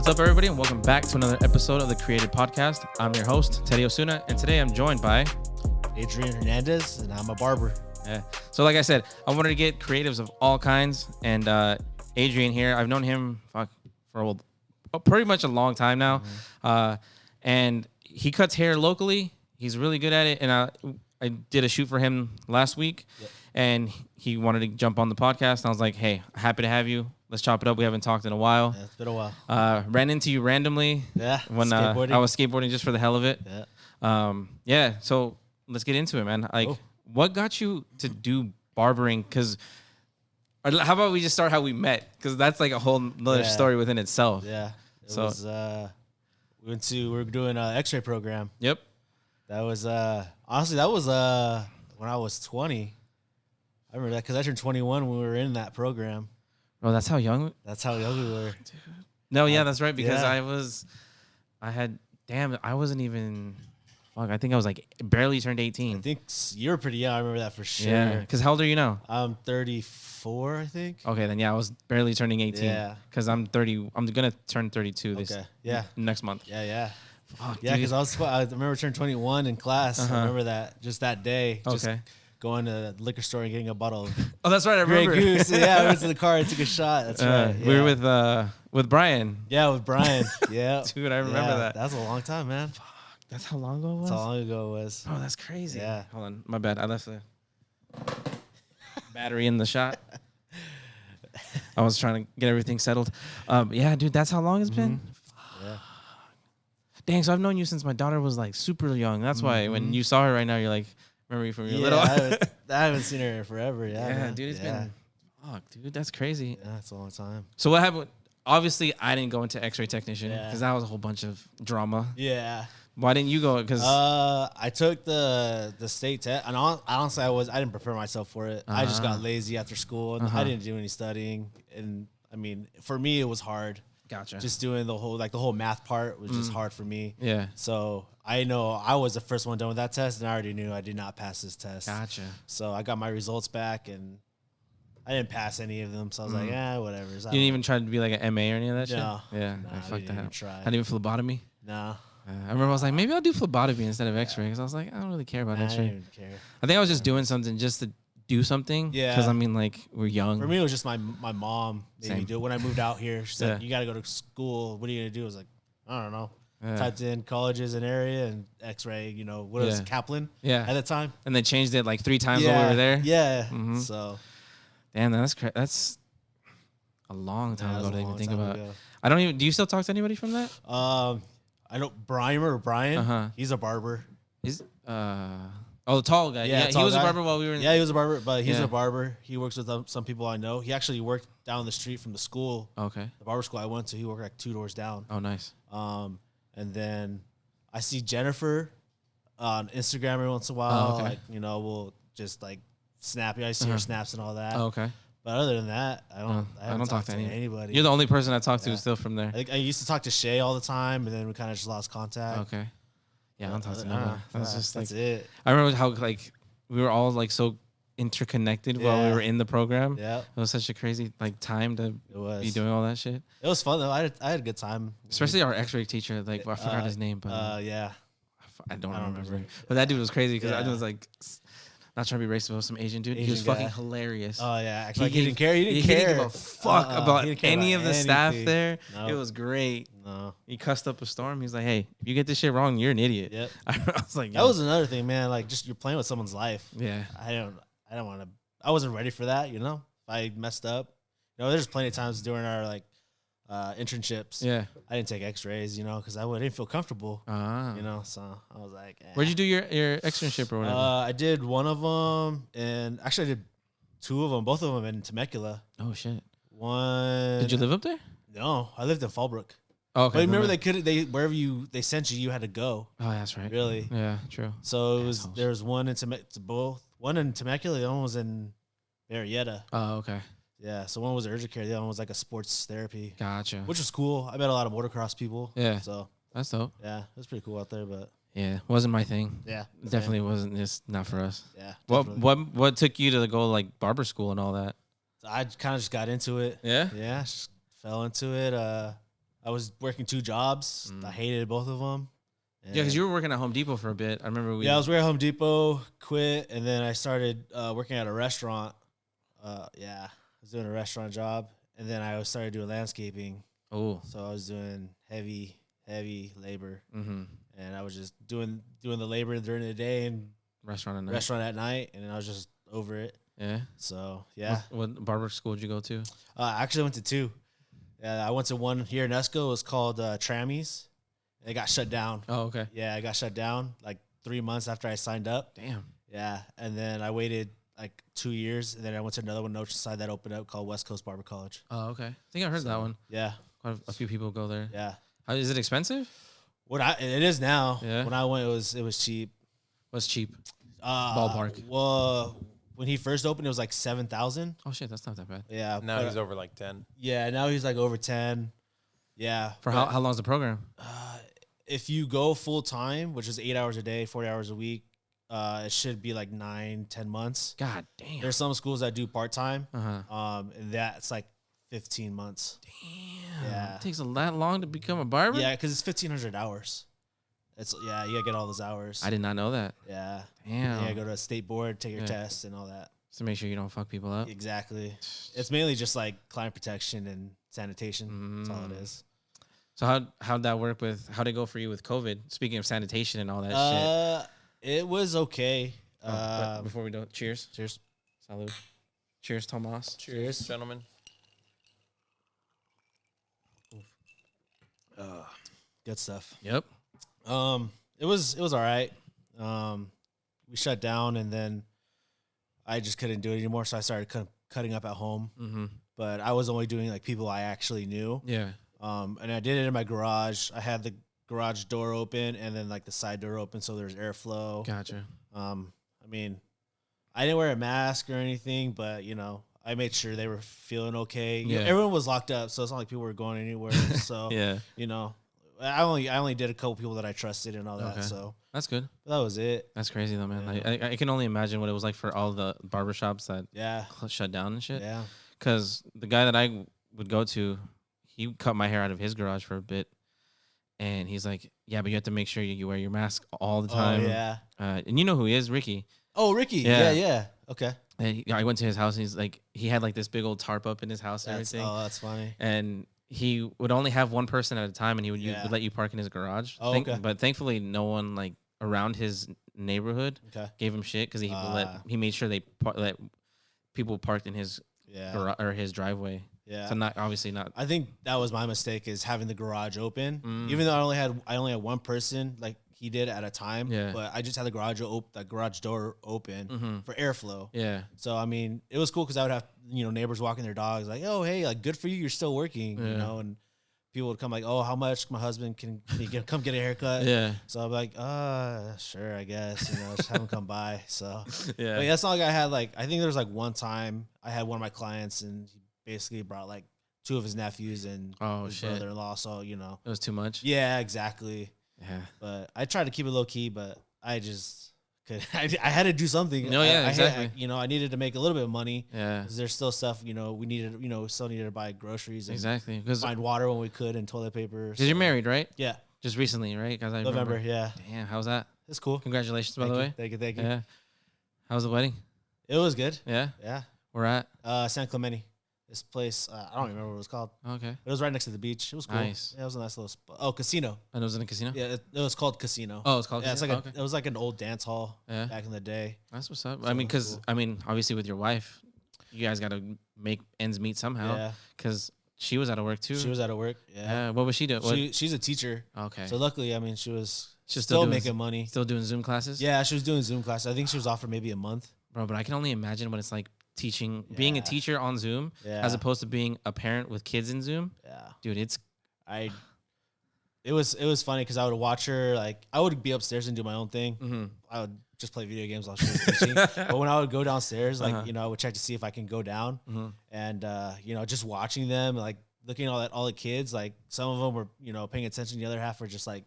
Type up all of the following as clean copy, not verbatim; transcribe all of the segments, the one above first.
What's up, everybody, and welcome back to another episode of the creaTed podcast. I'm your host, Teddy Osuna, and today I'm joined by Adrian Hernandez, and I'm a barber. Yeah. So like I said, I wanted to get creatives of all kinds, and Adrian here, I've known him for pretty much a long time now, and he cuts hair locally. He's really good at it, and I did a shoot for him last week, and he wanted to jump on the podcast, and I was like, hey, happy to have you. Let's chop it up. We haven't talked in a while. Yeah, it's been a while. Ran into you randomly. Yeah, when I was skateboarding just for the hell of it. Yeah. So let's get into it, man. Like, what got you to do barbering? Because how about we just start how we met? Because that's like a whole nother story within itself. Yeah. It was we were doing an X-ray program. Yep. That was honestly when I was 20. I remember that because I turned 21 when we were in that program. Oh, that's how young? That's how young we were. Dude. No, yeah, that's right. Because I wasn't even, I think I was like barely turned 18. I think you were pretty young. I remember that for sure. Yeah. Because how old are you now? I'm 34, I think. Okay, then I was barely turning 18. Yeah. Because I'm 30. I'm gonna turn 32 next month. Yeah. Fuck, yeah, dude. because I remember turning 21 in class. I remember that just that day. Just going to the liquor store and getting a bottle of oh, that's right. I remember. Grey Goose. Yeah, I went to the car and took a shot. That's right. Yeah. We were with Brian. Yeah, with Brian. Yeah. Dude, I remember that. That was a long time, man. Fuck, that's how long ago it was? That's how long ago it was. Oh, that's crazy. Yeah. Hold on. My bad. I left the battery in the shot. I was trying to get everything settled. Yeah, dude, that's how long it's been? Yeah. Dang, so I've known you since my daughter was like super young. That's why when you saw her right now, you're like, remember you from your little. I haven't seen her in forever. Yeah, man. Dude, it's been. Fuck, dude, that's crazy. Yeah, it's a long time. So what happened? Obviously, I didn't go into X-ray technician because Yeah. that was a whole bunch of drama. Yeah. Why didn't you go? Because I took the state test, and honestly, I didn't prepare myself for it. I just got lazy after school, and I didn't do any studying. And I mean, for me, it was hard. Gotcha. Just doing the whole math part was just hard for me. Yeah. So I know I was the first one done with that test, and I already knew I did not pass this test. Gotcha. So I got my results back, and I didn't pass any of them. So I was like, whatever. You didn't even try to be like an MA or any of that No. shit? Yeah. No, I fuck didn't that. even try. Not even phlebotomy? No. I remember I was like, maybe I'll do phlebotomy instead of X-ray because I was like, I don't really care about I X-ray. didn't even care. I think I was just doing something just to do something. Yeah. Because, I mean, like, we're young. For me, it was just my mom made me Same. do it. When I moved out here, she said, Yeah. you got to go to school. What are you going to do? I was like, I don't know. Yeah. Typed in colleges and area and X-ray, what was Kaplan Yeah. at the time? And they changed it like 3 times while we were there. Yeah. Mhm. So. Damn, that's a long time ago to even think about. Ago. I don't even. Do you still talk to anybody from that? I know Brian or Brian. Uh-huh. He's a barber. Is the tall guy. Yeah, tall he was guy. a barber while we were in. Yeah, he was a barber, but he's Yeah. a barber. He works with some people I know. He actually worked down the street from the school, Okay. the barber school I went to. He worked like 2 doors down. Oh, nice. And then I see Jennifer on Instagram every once in a while. Oh, okay. Like, we'll just like snap. I see her snaps and all that. Oh, okay. But other than that, I don't talk to anybody. You're the only person I talk to still from there. I think I used to talk to Shay all the time, and then we kind of just lost contact. Okay. Yeah, I don't talk to nobody. That's it. I remember how like we were all like so interconnected while we were in the program. Yeah, It was such a crazy like time to be doing all that shit. It was fun though. I had a good time. Especially our X-ray teacher. Like I forgot his name, but yeah. I don't remember. But that dude was crazy because I was like, not trying to be racist, but some Asian dude. He was fucking hilarious. Oh yeah, actually, he didn't care. He didn't He care. didn't give a fuck about any of the staff anything. there. No. It was great. No. He cussed up a storm. He's like, "Hey, if you get this shit wrong, you're an idiot." Yep. I was like, That was another thing, man. Like, just you're playing with someone's life. yeah, I don't want to. I wasn't ready for that. If I messed up, there's plenty of times during our like internships. yeah. I didn't take X-rays, because I didn't feel comfortable. Ah. So I was like, Where'd you do your externship or whatever? I did one of them, and actually I did 2 of them. Both of them in Temecula. Oh shit. One. Did you live up there? No, I lived in Fallbrook. Oh, okay. But remember, wherever they sent you had to go. Oh, that's right. Really? Yeah, true. So there was one in one in Temecula, the other one was in Marietta. Oh, okay. Yeah, so one was urgent care, the other one was like a sports therapy, Gotcha. which was cool. I met a lot of motocross people. Yeah. So That's dope. yeah, it was pretty cool out there. But Yeah, wasn't my thing. yeah, Definitely wasn't. Just not for us. Yeah. What took you to go like barber school and all that? So I kind of just got into it. Yeah. Yeah, just fell into it. I was working 2 jobs. I hated both of them. Yeah, because you were working at Home Depot for a bit. I remember I was working at Home Depot, quit, and then I started working at a restaurant. I was doing a restaurant job, and then I started doing landscaping. Oh. So I was doing heavy labor, and I was just doing the labor during the day and restaurant at night, and then I was just over it. Yeah. So yeah. What barber school did you go to? I actually went to 2. I went to one here in Esco. It was called Trammy's. It got shut down. Oh, okay. Yeah, it got shut down like 3 months after I signed up. Damn. Yeah, and then I waited like 2 years, and then I went to another one in Oceanside that opened up called West Coast Barber College. Oh, okay. I think I heard that one. Yeah. Quite a few people go there. Yeah. Is it expensive? It is now. Yeah. When I went, it was cheap. What's cheap? Ballpark. Well, when he first opened, it was like 7,000. Oh shit, that's not that bad. Yeah. Now he's over like 10. Yeah, now he's like over 10. Yeah. For how long is the program? If you go full time, which is 8 hours a day, 40 hours a week, it should be like 9-10 months. God damn. There's some schools that do part time. Uh-huh. And that's like 15 months. Damn. Yeah. It takes that long to become a barber? Yeah, because it's 1,500 hours. You gotta get all those hours. I did not know that. Yeah. Damn. Yeah, go to a state board, take your tests and all that. Just to make sure you don't fuck people up. Exactly. It's mainly just like client protection and sanitation. That's all it is. So how'd that work how'd it go for you with COVID? Speaking of sanitation and all that shit. It was okay. But before we do, cheers. Cheers. Salud. Cheers, Tomas. Cheers. Gentlemen. Good stuff. Yep. It was all right. We shut down, and then I just couldn't do it anymore, so I started cutting up at home. Mm-hmm. But I was only doing like people I actually knew. Yeah. And I did it in my garage. I had the garage door open and then like the side door open, so there's airflow. Gotcha. I mean, I didn't wear a mask or anything, but I made sure they were feeling okay. Yeah. Everyone was locked up, so it's not like people were going anywhere. So Yeah. I only did a couple people that I trusted and all that. Okay. So That's good. that was it. That's crazy though, man. Yeah. I can only imagine what it was like for all the barbershops that Yeah. shut down and shit. Yeah. Because the guy that I would go to, he cut my hair out of his garage for a bit. And he's like, yeah, but you have to make sure you wear your mask all the time. Oh, yeah. And you know who he is, Ricky. Oh, Ricky. Yeah. Yeah. Okay. And I went to his house and he's like, he had like this big old tarp up in his house and everything. Oh, that's funny. And he would only have one person at a time, and he would, Yeah. would let you park in his garage. Oh, okay. But thankfully, no one like around his neighborhood Okay. gave him shit because he made sure let people parked in his Yeah. or his driveway. Yeah. So obviously not. I think that was my mistake, is having the garage open. Mm. Even though I only had one person like he did at a time. Yeah. But I just had the garage door open for airflow. Yeah. So I mean, it was cool because I would have neighbors walking their dogs like, oh hey, like good for you, you're still working, and people would come like, oh, how much my husband can come get a haircut? Yeah. So I'm like, sure, I guess, just have him come by. So Yeah. but that's not like I had like, I think there was like one time I had one of my clients and he basically brought like 2 of his nephews and his shit. brother-in-law. So It was too much. yeah, exactly. Yeah. But I tried to keep it low key, but I just could. I had to do something. No, yeah, I exactly. I needed to make a little bit of money. Yeah. 'Cause there's still stuff. We needed. We still needed to buy groceries and Exactly. Because find water when we could and toilet paper. you're married, right? Yeah, Just recently, right? Because I November. remember. Yeah, Damn. How's that? it's cool. Congratulations, by the way. Thank you. Yeah. How was the wedding? It was good. Yeah. Yeah. We're at. San Clemente. This place, I don't even remember what it was called. Okay. It was right next to the beach. It was cool. Nice. Yeah, it was a nice little spot. Oh, casino. And it was in a casino. Yeah, it was called Casino. Oh, it's called. Yeah, it's casino? like Okay. it was like an old dance hall Yeah. back in the day. That's what's up. So I mean, cool. obviously with your wife, you guys got to make ends meet somehow. Yeah. Because she was out of work too. She was out of work. Yeah. Yeah. What was she doing? She's a teacher. Okay. So luckily, I mean, she was She's still doing making money. Still doing Zoom classes. Yeah, she was doing Zoom classes. I think she was off for maybe a month. Bro, but I can only imagine what it's like being a Yeah. teacher on Zoom Yeah. as opposed to being a parent with kids in Zoom. Yeah. Dude, it's It was funny because I would watch her, like I would be upstairs and do my own thing. Mhm. I would just play video games while she was teaching. But when I would go downstairs, like I would check to see if I can go down, and just watching them, like looking at all the kids, like some of them were paying attention, the other half were just like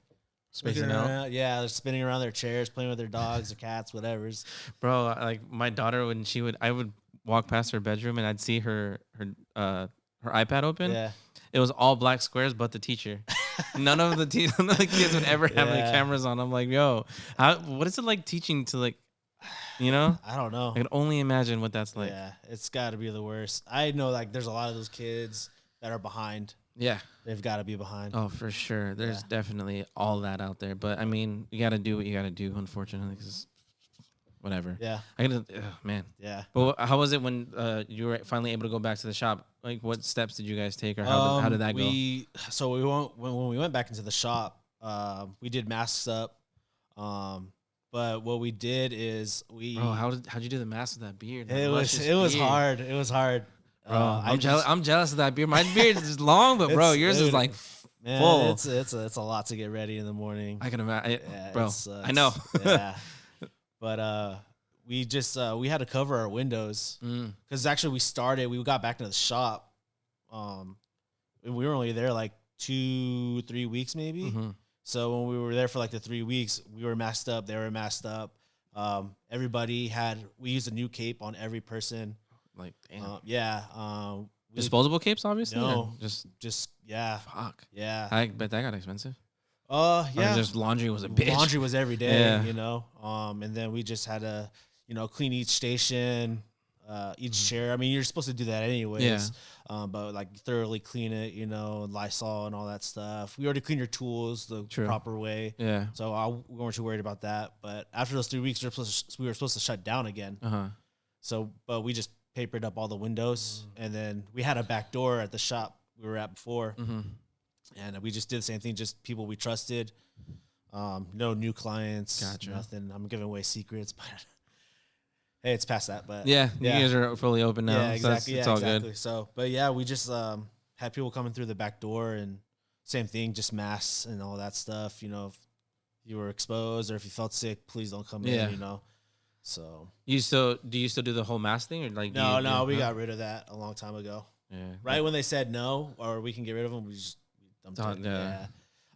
spacing looking out. around. Yeah, they're spinning around their chairs, playing with their dogs, their cats, whatever's. Bro, like my daughter when I would walk past her bedroom and I'd see her iPad open. Yeah. it was all black squares, but the teacher. None of the none of the kids would ever have any cameras on. I'm like, yo, what is it like teaching to like, you know? I don't know. I can only imagine what that's like. Yeah, it's got to be the worst. I know like there's a lot of those kids that are behind. Yeah. They've got to be behind. Oh, for sure. There's definitely all that out there. But I mean, you got to do what you got to do, unfortunately, because whatever. Yeah. Man. Yeah. But how was it when you were finally able to go back to the shop? Like, what steps did you guys take, or how did that go? So when we went back into the shop, we did masks up. But what we did is how'd you do the mask with that beard? It was hard. It was hard. Bro, I'm jealous of that beard. My beard is long, but bro, yours is like full. It's a lot to get ready in the morning. I can imagine, bro. I know. Yeah, but we had to cover our windows because actually we got back into the shop. And we were only there like 2-3 weeks maybe. Mm-hmm. So when we were there for like the 3 weeks, we were masked up. They were masked up. We used a new cape on every person. Like, damn. Disposable capes, obviously? No. Just yeah. Fuck. Yeah. I bet that got expensive. Yeah. Or just laundry was a bitch. Laundry was every day, you know? And then we just had to, clean each station, each chair. I mean, you're supposed to do that anyways. Yeah. But like thoroughly clean it, Lysol and all that stuff. We already cleaned your tools the proper way. Yeah. So we weren't too worried about that. But after those 3 weeks, we were supposed to shut down again. So, but we just papered up all the windows, and then we had a back door at the shop we were at before, and we just did the same thing. Just people we trusted, no new clients, nothing. I'm giving away secrets, but hey, it's past that. But you guys are fully open now. Yeah, exactly. So it's all good. So, but yeah, we just had people coming through the back door, and same thing, just masks and all that stuff. If you were exposed or if you felt sick, please don't come in. So do you still do the whole mask thing, or like no, we got rid of that a long time ago. Yeah, right when they said no, or we can get rid of them, we just dumped it. Yeah.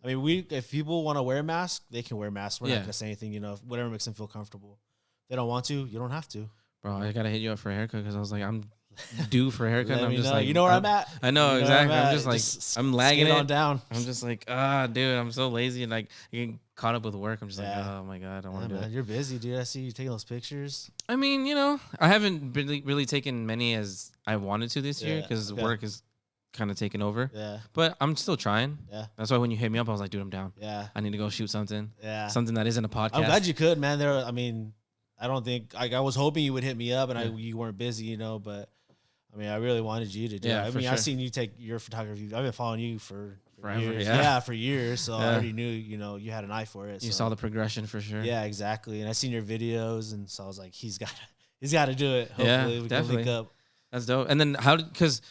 I mean, if people want to wear a mask, they can wear masks. We're not gonna say anything. Whatever makes them feel comfortable. If they don't want to, you don't have to. Bro, I gotta hit you up for a haircut because I was like, I'm due for a haircut. And I'm just like, where I'm at. I know exactly. I'm just like, I'm lagging it on down. I'm just like, dude, I'm so lazy and like getting caught up with work. I'm just like, oh my god, I don't want to do it. You're busy, dude. I see you taking those pictures. I mean, I haven't really taken many as I wanted to this year because work is kind of taking over. Yeah. But I'm still trying. Yeah. That's why when you hit me up, I was like, dude, I'm down. Yeah. I need to go shoot something. Yeah. Something that isn't a podcast. I'm glad you could, man. I don't think I was hoping you would hit me up and you weren't busy, but I mean, I really wanted you to do it. I mean, I've seen you take your photography. I've been following you for years. Yeah, for years. So I already knew, you had an eye for it. You saw the progression for sure. Yeah, exactly. And I seen your videos, and so I was like, he's got to do it. Hopefully we can link up. That's dope. And then because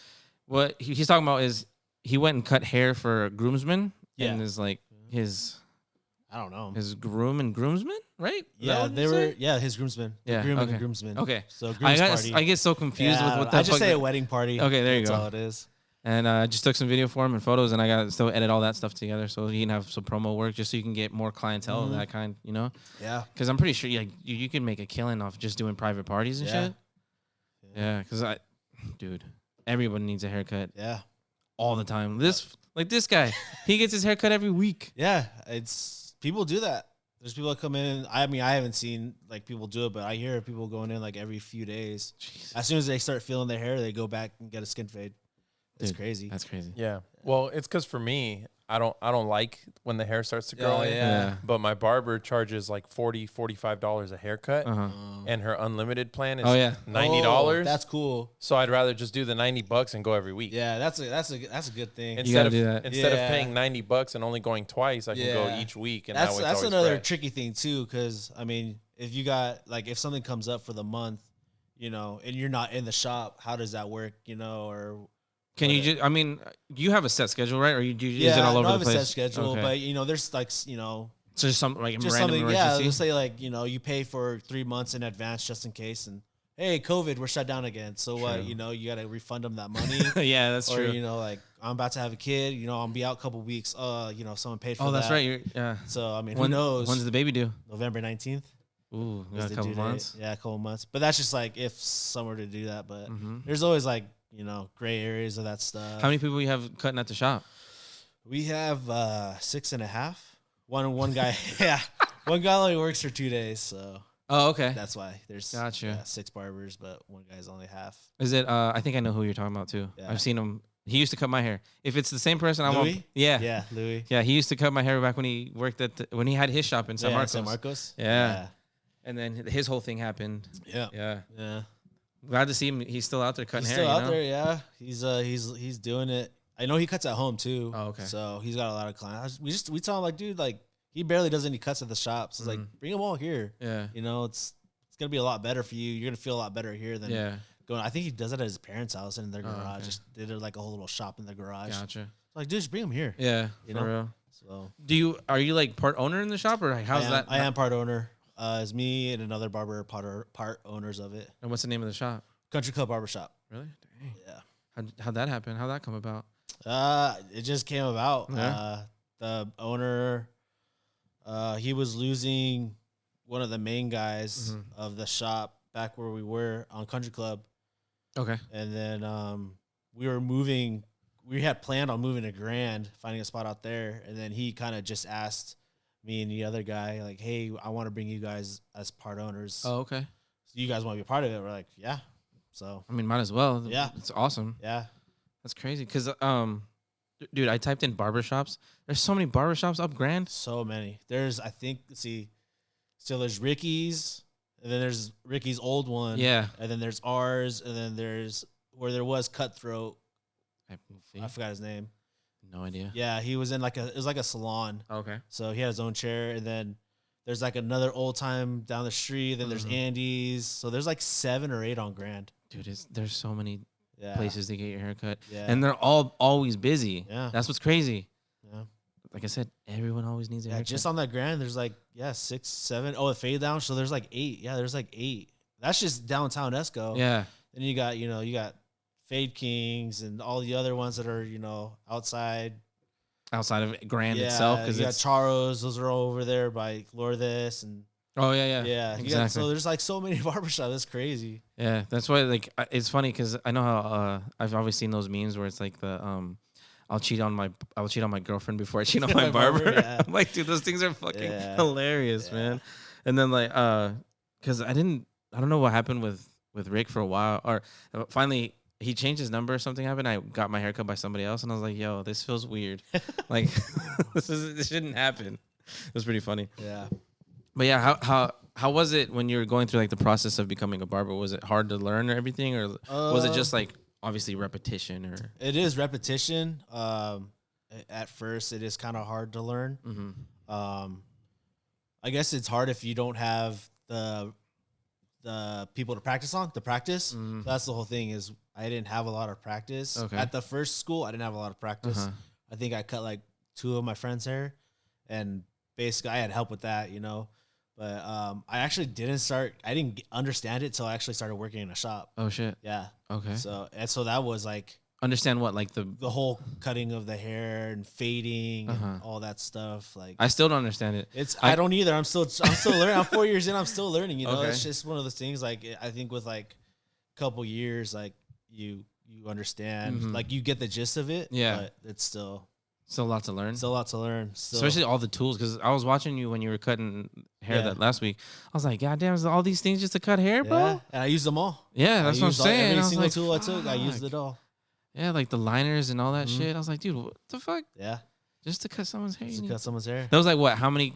what he's talking about is he went and cut hair for a groomsman. Yeah. And is like I don't know. His groom and groomsman, right? Yeah, they were. Yeah, his groomsman. Yeah, groom and groomsman. Okay, so party. I get so confused with what the I just say a wedding party. Okay, there you go. That's all it is. And I just took some video for him and photos, and I got to still edit all that stuff together so he can have some promo work, just so you can get more clientele of that kind, Yeah. Because I'm pretty sure you can make a killing off just doing private parties and shit. Yeah, because dude, everyone needs a haircut. Yeah. All the time. This guy, he gets his haircut every week. Yeah, people do that. There's people that come in. I haven't seen like people do it, but I hear people going in like every few days. Jeez. As soon as they start feeling their hair, they go back and get a skin fade. It's crazy. That's crazy. Yeah. Well, it's because for me, I don't like when the hair starts to grow in. Yeah. But my barber charges like $45 a haircut, and her unlimited plan is $90. Oh, that's cool. So I'd rather just do the $90 and go every week. Yeah, that's a good thing. Instead of paying $90 and only going twice, I can go each week. And that's another tricky thing too, because I mean, if you got if something comes up for the month, and you're not in the shop, how does that work? Or can you just? I mean, you have a set schedule, right? Or you is it all over the place? I have a set schedule, but there's so just something like just random something. emergency? Yeah, let's say you pay for 3 months in advance just in case, and hey, COVID, we're shut down again. So what? You got to refund them that money. Yeah, that's true. Or I'm about to have a kid. I'll be out a couple weeks. Someone paid for that. Oh, that's right. Yeah. So I mean, who knows? When's the baby due? November 19th. Ooh, got a couple months. Yeah, a couple months. But that's just if someone were to do that. But there's always gray areas of that stuff. How many people you have cutting at the shop? We have 6.5. One guy, yeah, one guy only works for 2 days, so Oh, okay. that's why there's Gotcha. 6 barbers, but one guy's only half. Is it? I think I know who you're talking about too. Yeah. I've seen him. He used to cut my hair. If it's the same person, I Louis? want. Yeah. Yeah, Louis. Yeah, he used to cut my hair back when he worked when he had his shop in San Marcos. San Marcos. Yeah. And then his whole thing happened. Yeah. Yeah. Glad to see him. He's still out there cutting He's hair. still out there. Yeah. He's doing it. I know he cuts at home too. Oh, okay. So he's got a lot of clients. We tell him like, dude, like he barely does any cuts at the shops. So it's like, bring them all here. Yeah. It's gonna be a lot better for you. You're gonna feel a lot better here than going. I think he does it at his parents' house and in their garage. Okay. Just did it like a whole little shop in the garage. Gotcha. Like, dude, just bring them here. Yeah. You for know? real. So Are you like part owner in the shop or how's that? I am part owner. It's me and another barber part owners of it. And what's the name of the shop? Country Club Barbershop. Really? Dang. Yeah. How'd that happen? How'd that come about? It just came about. Yeah. The owner, he was losing one of the main guys of the shop back where we were on Country Club. Okay. And then we were moving. We had planned on moving to Grand, finding a spot out there. And then he kind of just asked me and the other guy, like, hey, I want to bring you guys as part owners. Oh, okay. So you guys want to be a part of it? We're like, yeah. So I mean, might as well. Yeah. It's awesome. yeah. That's crazy. Cause dude, I typed in barbershops. There's so many barbershops up Grand. So many. There's, I think, so there's Ricky's, and then there's Ricky's old one. Yeah. And then there's ours, and then there's where there was Cutthroat. I I forgot his name. No idea. Yeah, he was in it was like a salon. Okay. So he had his own chair, and then there's like another old time down the street. Then there's Andy's. So there's like 7 or 8 on Grand. Dude, there's so many Yeah. places to get your hair cut. Yeah. And they're all always busy. Yeah. That's what's crazy. Yeah. Like I said, everyone always needs a Yeah, haircut. just on that Grand, there's like 6, 7. Oh, the fade down. So there's like 8. Yeah, there's like 8. That's just downtown Esco. Yeah. Then you got Fade Kings and all the other ones that are outside. Outside of Grand Yeah, itself. Because you got it's. Charos. Those are all over there by Lourdes and Oh, yeah. yeah. Exactly. So there's like so many barbershops. That's crazy. Yeah. That's why, like, it's funny because I know how I've always seen those memes where it's like I'll cheat on my girlfriend before I cheat on my barber. Yeah. I'm like, dude, those things are fucking Yeah. hilarious, Yeah. man. And then like, because I don't know what happened with Rick for a while, or finally he changed his number or something happened. I got my haircut by somebody else, and I was like, yo, this feels weird. Like, this shouldn't happen. It was pretty funny. Yeah. But yeah, how was it when you were going through like the process of becoming a barber? Was it hard to learn or everything, or was it just like obviously repetition? Or It is repetition. At first, it is kind of hard to learn. I guess it's hard if you don't have the people to practice on. So that's the whole thing. Is I didn't have a lot of practice Okay. at the first school. I didn't have a lot of practice. I think I cut like 2 of my friends' hair, and basically I had help with that, But I actually I didn't understand it till I actually started working in a shop. Oh shit. Yeah. Okay. So that was like Understand what, like the whole cutting of the hair and fading and all that stuff. Like I still don't understand it. I don't either. I'm still learning. I'm 4 years in. I'm still learning. Okay. It's just one of those things. Like I think with like a couple years, like you understand, like you get the gist of it. Yeah. But it's still Still a lot to learn. a lot to learn. Still. Especially all the tools, because I was watching you when you were cutting hair that last week. I was like, God damn, is all these things just to cut hair, bro? Yeah. And I used them all. Yeah, that's what I'm saying. Every I was single like, tool I took, I used fuck. it all. Yeah, like the liners and all that shit. I was like, dude, what the fuck? Yeah. Just to cut someone's hair? Just to cut someone's hair. That was like what? How many?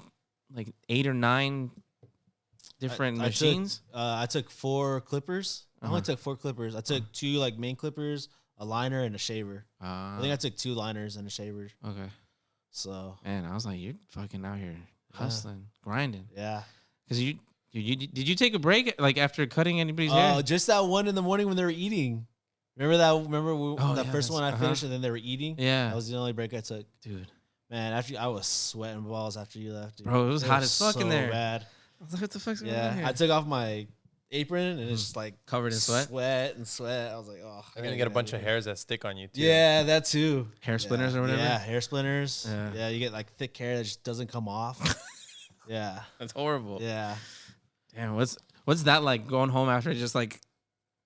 Like 8 or 9 different machines? I took 4 clippers. I only took 4 clippers. I took 2 like main clippers, a liner, and a shaver. I think I took 2 liners and a shaver. Okay. So Man, I was like, you're fucking out here hustling, grinding. yeah. Because you did you take a break like after cutting anybody's hair? Just that one in the morning when they were eating. Remember the first one I that's- finished and then they were eating? Yeah. That was the only break I took. Dude. Man, after I was sweating balls after you left. Dude. Bro, it was hot as fuck in so there. bad. I was like, what the fuck's going on Yeah. here? I took off my apron and it's just like Covered in sweat? Sweat and sweat. I was like, oh. You're gonna get a bunch of hairs that stick on you too. Yeah, that too. Hair splinters or whatever? Yeah, hair splinters. Yeah. Yeah, you get like thick hair that just doesn't come off. Yeah. That's horrible. Yeah. Damn, what's that like going home after just like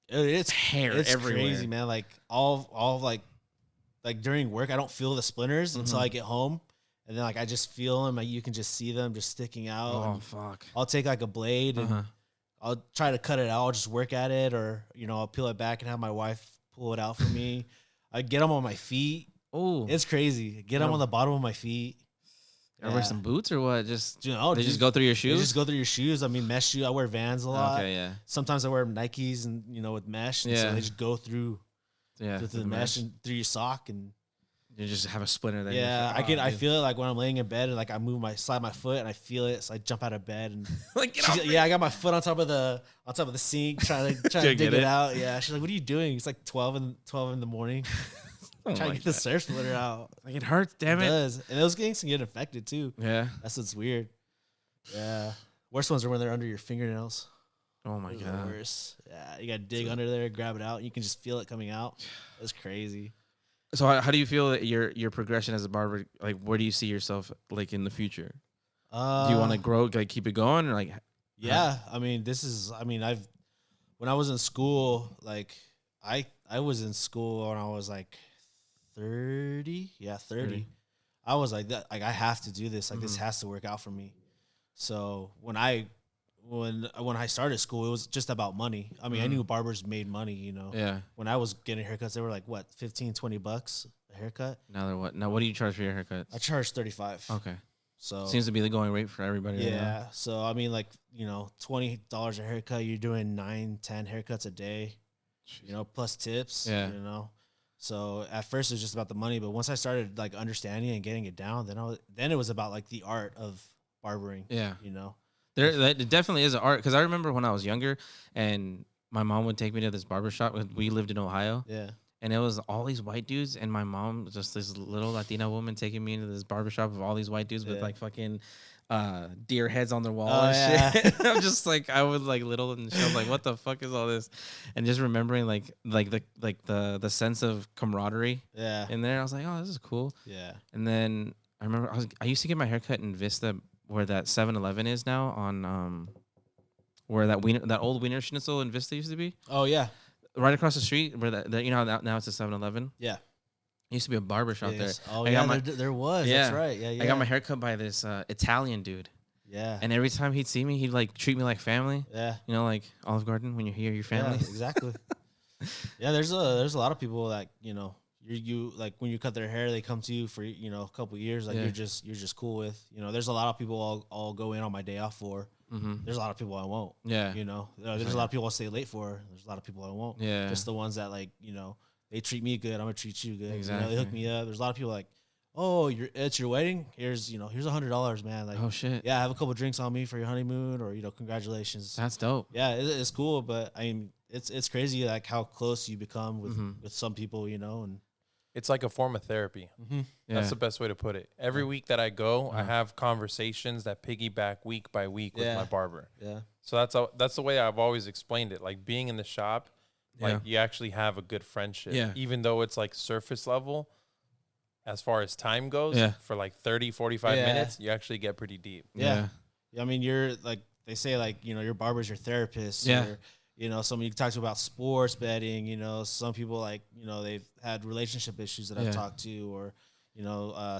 It's hair it's everywhere. crazy, man. Like all like during work, I don't feel the splinters until I get home, and then like I just feel them. Like you can just see them just sticking out. Oh and fuck. I'll take like a blade and I'll try to cut it out. I'll just work at it, or I'll peel it back and have my wife pull it out for me. I get them on my feet. Oh, It's crazy. Get them on the bottom of my feet. I wear some boots or what? Just they just go through your shoes. They just go through your shoes. I mean, mesh shoes. I wear Vans a lot. Okay, yeah. Sometimes I wear Nikes and with mesh. And so they just go through. Yeah, through the mesh and through your sock, and you just have a splinter there. Yeah, I feel it like when I'm laying in bed and like I slide my foot and I feel it, so I jump out of bed and like I got my foot on top of the sink trying to dig it out. Yeah, she's like, "What are you doing?" It's like 12 in the morning. Trying to get the surf splitter out. Like it hurts, damn it. It does, and those things can get infected too. Yeah, that's what's weird. Yeah, worst ones are when they're under your fingernails. Oh my god, worse. Yeah, you gotta dig under there, grab it out, and you can just feel it coming out. That's crazy. So how do you feel that your progression as a barber? Like, where do you see yourself like in the future? Do you want to grow, like keep it going, or like? Yeah, I mean, when I was in school, like I was in school when I was like 30. Yeah, 30. I was like that. Like I have to do this. Like this has to work out for me. So when I started school, it was just about money. I mean, I knew barbers made money, Yeah. When I was getting haircuts, they were like, what, $15-$20 a haircut? Now they're what? Now what do you charge for your haircuts? I charge $35. Okay. So seems to be the going rate for everybody. Yeah. Right, so I mean, like, $20 a haircut, you're doing 9-10 haircuts a day, plus tips. Yeah. So at first it was just about the money, but once I started like understanding and getting it down, then it was about like the art of barbering. Yeah. It definitely is an art, because I remember when I was younger and my mom would take me to this barbershop. We lived in Ohio. Yeah. And it was all these white dudes, and my mom, just this little Latina woman, taking me into this barbershop of all these white dudes with like fucking deer heads on their wall and shit. I'm just like, I was like little and shit. I was like, what the fuck is all this? And just remembering like the sense of camaraderie in there. I was like, oh, this is cool. Yeah. And then I remember I used to get my haircut in Vista, where that 7-Eleven is now, on where that old Wiener Schnitzel in Vista used to be. Oh yeah. Right across the street, where now it's a 7-Eleven. Yeah. Used to be a barber shop there. Oh yeah, there was. Yeah. That's right. Yeah, yeah. I got my hair cut by this Italian dude. Yeah. And every time he'd see me, he'd like treat me like family. Yeah. Like Olive Garden, when you're here, your family. Yeah, exactly. Yeah, there's a lot of people that you like when you cut their hair, they come to you for a couple of years, like you're just cool with. There's a lot of people I'll go in on my day off for. There's a lot of people I won't. Yeah. There's a lot of people I'll stay late for. There's a lot of people I won't. Yeah. Just the ones that they treat me good, I'm gonna treat you good. Exactly. They hook me up. There's a lot of people like, oh, it's your wedding. Here's $100, man. Like, oh shit. Yeah, have a couple drinks on me for your honeymoon, or congratulations. That's dope. Yeah, it's cool, but I mean, it's crazy like how close you become with some people, and it's like a form of therapy. That's the best way to put it. Every week that I go, I have conversations that piggyback week by week with my barber. Yeah. So that's the way I've always explained it. Like being in the shop, like you actually have a good friendship. Yeah. Even though it's like surface level, as far as time goes, for like 30, 45 minutes, you actually get pretty deep. Yeah. I mean, you're like, they say like, your barber's your therapist. Yeah. Or, someone you talk to about sports betting, some people like, they've had relationship issues that I've talked to, or,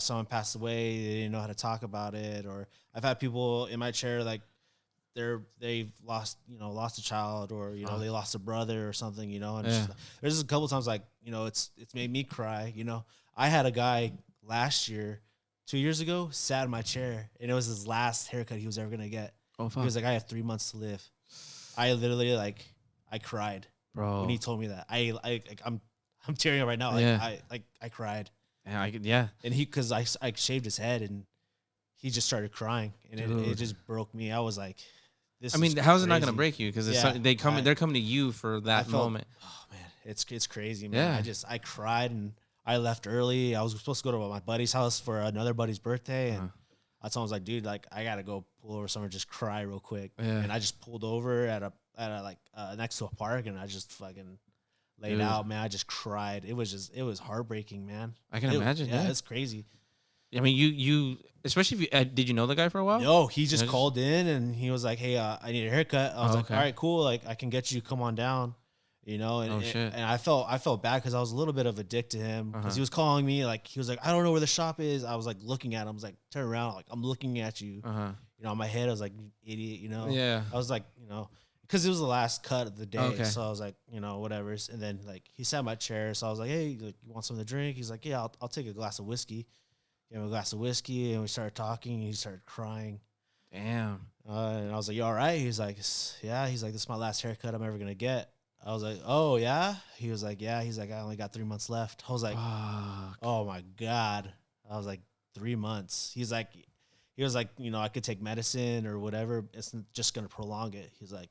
someone passed away, they didn't know how to talk about it. Or I've had people in my chair, like they've lost a child, or, they lost a brother or something, and it's just, there's just a couple times like, it's made me cry. I had a guy last year, 2 years ago, sat in my chair, and it was his last haircut he was ever going to get. Oh, fuck. He was like, I have 3 months to live. I literally I cried, bro, when he told me that. I'm tearing up right now. I cried. Yeah, And because I shaved his head, and he just started crying, and it just broke me. I was like, this. I mean, how's it not gonna break you? Because they're coming to you for that moment. Oh man, it's crazy, man. Yeah. I cried, and I left early. I was supposed to go to my buddy's house for another buddy's birthday, and I told him, I was like, dude, like I gotta go pull over somewhere, just cry real quick. Yeah. And I just pulled over at a next to a park, and I just fucking laid out, man. I just cried. It was heartbreaking, man. I can imagine. Yeah, it's crazy. I mean, you especially if you did you know the guy for a while? No, he just called in, and he was like, hey, I need a haircut. I was like, all right, cool. Like I can get you, come on down. you know, and I felt bad because I was a little bit of a dick to him because he was calling me like he was like, I don't know where the shop is. I was like looking at him. I was like, turn around, like I'm looking at you. You know, in my head I was like, idiot, you know. Yeah. I was like, you know, because it was the last cut of the day, so I was like, you know, whatever. And then like he sat in my chair, so I was like, hey, like, you want something to drink? He's like, yeah, I'll take a glass of whiskey. Gave him a glass of whiskey, and we started talking. And he started crying. Damn. And I was like, you all right? He's like, yeah. He's like, this is my last haircut I'm ever gonna get. I was like, oh yeah. He was like, yeah. He's like, I only got 3 months left. I was like, fuck. Oh my God. I was like, 3 months. He was like, you know, I could take medicine or whatever. It's just gonna prolong it. He's like,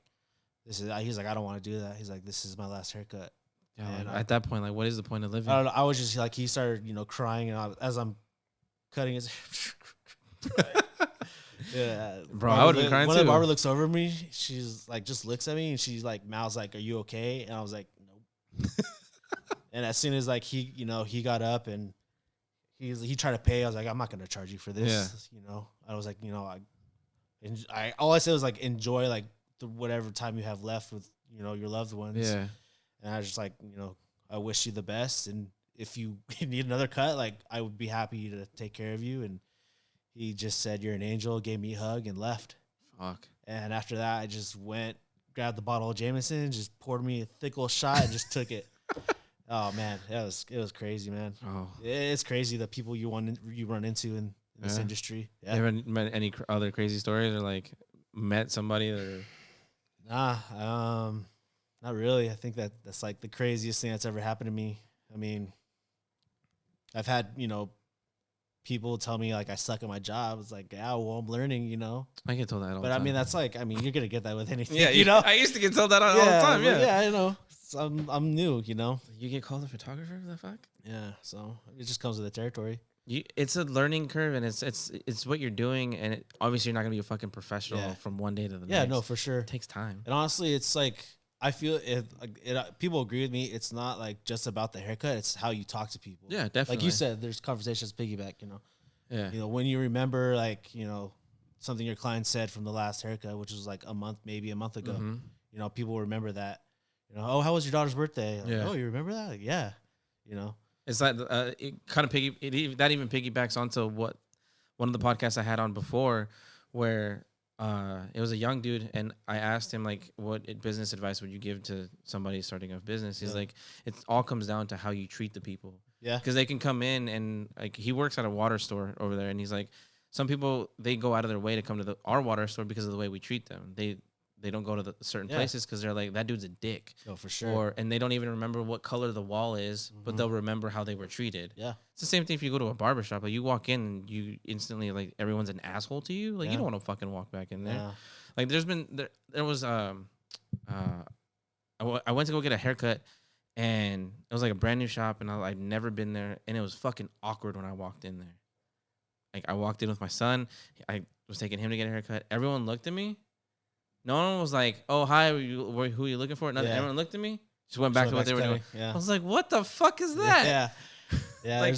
he's like, I don't want to do that. He's like, this is my last haircut. Yeah, and at that point, like, what is the point of living? I don't know. I was just like, he started, you know, crying, and as I'm cutting his yeah, bro, I would have been crying too. When the barber looks over me, she's like, just looks at me, and she's like, mouths like, are you okay? And I was like, nope. And as soon as like he, you know, he got up and he tried to pay, I was like, I'm not gonna charge you for this. You know, I was like, you know, I all I said was like, enjoy like whatever time you have left with, you know, your loved ones. Yeah. And I was just like, you know, I wish you the best, and if you need another cut, like I would be happy to take care of you. And he just said, you're an angel, gave me a hug, and left. Fuck. And after that, I just went, grabbed the bottle of Jameson, just poured me a thick little shot, and just took it. Oh man, it was crazy, man. Oh, it's crazy the people you run into in this industry. Yeah. You ever met any other crazy stories or like met somebody or? Nah, not really. I think that's like the craziest thing that's ever happened to me. I mean, I've had, you know, people tell me like I suck at my job. It's like, yeah, well, I'm learning, you know. I get told that all the time. But I mean, that's like, I mean, you're gonna get that with anything. Yeah, you know. I used to get told that all the time. Yeah, yeah, I know. So I'm new, you know. You get called a photographer for the fuck? Yeah, so it just comes with the territory. It's a learning curve, and it's what you're doing, and obviously you're not gonna be a fucking professional from one day to the next. Yeah, no, for sure. It takes time. And honestly, it's like I feel people agree with me. It's not like just about the haircut. It's how you talk to people. Yeah, definitely. Like you said, there's conversations piggyback. You know. Yeah. You know, when you remember, like, you know, something your client said from the last haircut, which was like maybe a month ago. Mm-hmm. You know, people remember that. You know, oh, how was your daughter's birthday? Like, oh, you remember that? Like, yeah. You know, it's like it kind of that even piggybacks onto what one of the podcasts I had on before, where it was a young dude, and I asked him like, what business advice would you give to somebody starting a business? He's like, it all comes down to how you treat the people. Yeah, because they can come in and like he works at a water store over there, and he's like, some people they go out of their way to come to our water store because of the way we treat them. They don't go to the certain places because they're like, that dude's a dick. Oh, for sure. And they don't even remember what color the wall is, but they'll remember how they were treated. Yeah. It's the same thing if you go to a barbershop. Like, you walk in and you instantly, like, everyone's an asshole to you. Like, you don't want to fucking walk back in there. Yeah. Like, there was, I went to go get a haircut, and it was, like, a brand new shop, and I'd never been there, and it was fucking awkward when I walked in there. Like, I walked in with my son. I was taking him to get a haircut. Everyone looked at me. No one was like, "Oh, hi, who are you looking for?" Nothing. Everyone looked at me. Just went back to what they were doing. Yeah. I was like, "What the fuck is that?" Yeah. Like,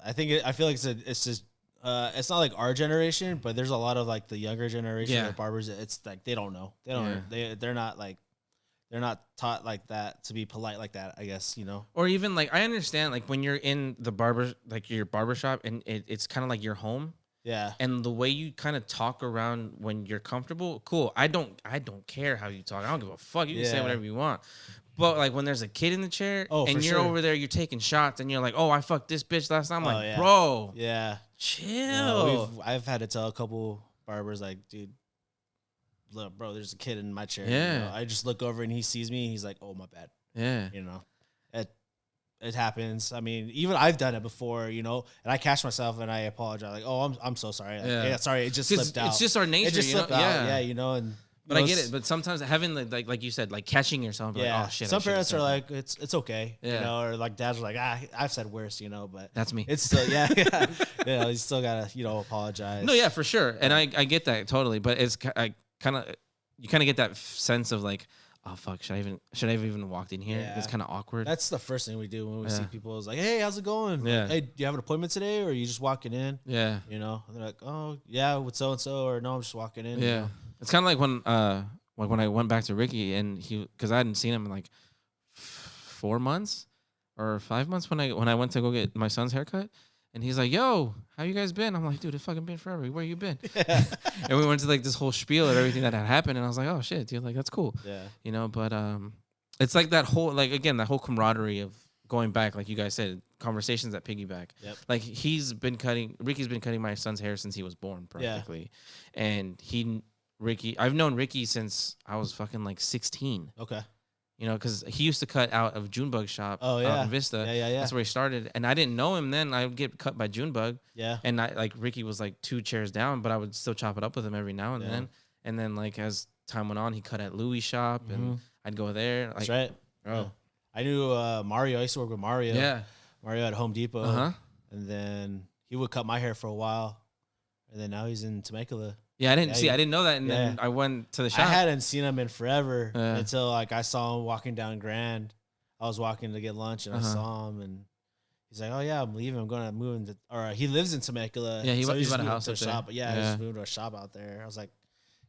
I feel like it's just it's not like our generation, but there's a lot of like the younger generation of barbers. It's like they don't know. They're not taught like that to be polite like that, I guess, you know. Or even like, I understand like when you're in the your barbershop and it's kind of like your home. Yeah. And the way you kind of talk around when you're comfortable, cool. I don't care how you talk. I don't give a fuck. You can say whatever you want. But like when there's a kid in the chair and you're over there, you're taking shots and you're like, "Oh, I fucked this bitch last time." I'm like, "Bro, chill." I've had to tell a couple barbers like, "Dude, look, bro, there's a kid in my chair." Yeah. You know, I just look over and he sees me and he's like, "Oh, my bad." Yeah. You know. It happens. I mean, even I've done it before, you know, and I catch myself and I apologize. Like, "Oh, I'm so sorry." Like, sorry, it just slipped out. It's just our nature. It just slipped out. Yeah, you know. And but I get it. But sometimes having like you said, like catching yourself. Like, oh shit. Some parents are like, it's okay. You know, or like dads are like, I've said worse. You know, but that's me. It's still you know, you still gotta apologize. No, yeah, for sure, and I get that totally. But it's you kind of get that sense of like, oh fuck, should I have even walked in here? Yeah. It's kind of awkward. That's the first thing we do when we see people is like, "Hey, how's it going? Yeah. Hey, do you have an appointment today, or are you just walking in?" Yeah. You know, and they're like, "Oh, yeah, with so and so," or "No, I'm just walking in." Yeah. You know? It's kind of like when I went back to Ricky and because I hadn't seen him in like 4 months or 5 months when I went to go get my son's haircut. And he's like, yo, how you guys been? I'm like, dude, it's fucking been forever. Where you been? Yeah. And we went to like this whole spiel of everything that had happened. And I was like, oh shit, dude, like that's cool. Yeah. You know, but it's like that whole, like, again, that whole camaraderie of going back, like you guys said, conversations that piggyback. Yep. Like Ricky's been cutting my son's hair since he was born practically. Yeah. And I've known Ricky since I was fucking like 16. Okay. You know, because he used to cut out of Junebug's shop out in Vista. Yeah. That's where he started. And I didn't know him then. I would get cut by Junebug. Yeah. And Ricky was like 2 chairs down, but I would still chop it up with him every now and then. And then like as time went on, he cut at Louis' shop and I'd go there. That's right. Bro. Yeah. I knew Mario. I used to work with Mario. Yeah. Mario at Home Depot. Uh-huh. And then he would cut my hair for a while. And then now he's in Temecula. Yeah, I didn't know that, and then I went to the shop. I hadn't seen him in forever until like I saw him walking down Grand. I was walking to get lunch, and I saw him, and he's like, "Oh yeah, I'm leaving. I'm gonna move into." Or he lives in Temecula. Yeah, he bought a house to a shop. But I just moved to a shop out there. I was like,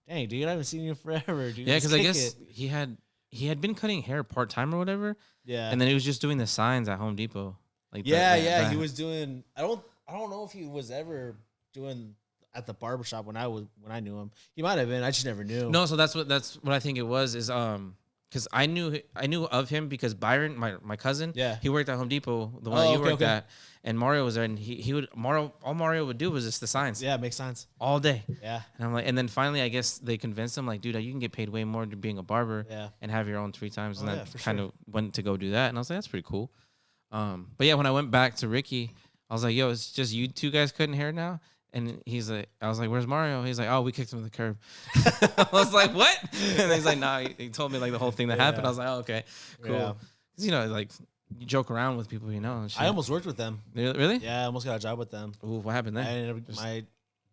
"Dang, dude, I haven't seen you forever, dude." Yeah, because I guess he had been cutting hair part time or whatever. Yeah, and then he was just doing the signs at Home Depot. Like he was doing. I don't know if he was ever doing at the barbershop when I knew him. He might have been. I just never knew. No, so that's what I think it was is because I knew of him because Byron, my cousin, he worked at Home Depot, the one that you worked at, and Mario was there, and all Mario would do was just the signs. Yeah, makes sense. All day. Yeah. And I'm like, and then finally, I guess they convinced him, like, dude, you can get paid way more than being a barber, and have your own 3 times, and that kind of went to go do that, and I was like, that's pretty cool. But yeah, when I went back to Ricky, I was like, yo, it's just you 2 guys cutting hair now. And he's like, I was like, where's Mario? He's like, oh, we kicked him to the curb. I was like, what? And he's like, nah, he told me like the whole thing that happened. I was like, oh, okay, cool. Yeah. 'Cause, you know, like you joke around with people, you know. And shit. I almost worked with them. Really? Yeah, I almost got a job with them. Ooh, what happened there? My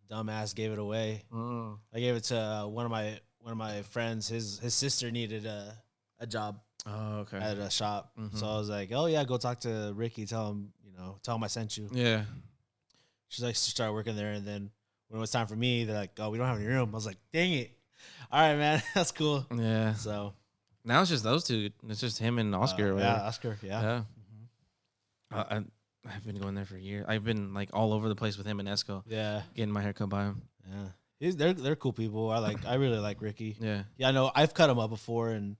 dumb ass gave it away. I gave it to one of my friends. His sister needed a job. Oh, okay. At a shop. So I was like, oh yeah, go talk to Ricky. Tell him I sent you. Yeah. She's like, she started working there, and then when it was time for me, they're like, "Oh, we don't have any room." I was like, "Dang it! All right, man, that's cool." Yeah. So now it's just those 2. It's just him and Oscar. Yeah, Oscar. Yeah. I've been going there for years. I've been like all over the place with him and Esco. Yeah. Getting my hair cut by him. Yeah. They're cool people. I really like Ricky. Yeah. Yeah. I know I've cut him up before, and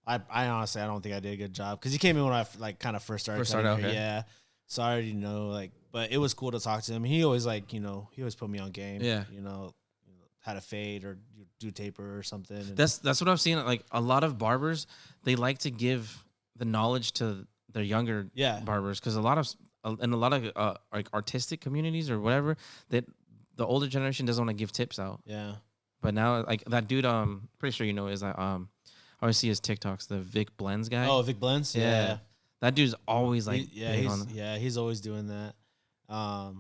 I honestly I don't think I did a good job because he came in when I like kind of first started. Okay. Yeah. So I already know like. But it was cool to talk to him. He always he always put me on game. Yeah. How to fade or do taper or something. And that's what I've seen. Like a lot of barbers, they like to give the knowledge to their younger barbers because a lot of like artistic communities or whatever that the older generation doesn't want to give tips out. Yeah. But now like that dude, pretty sure you know is that I always see his TikToks, the Vic Blends guy. Oh, Vic Blends. Yeah. That dude's always like he's always doing that. I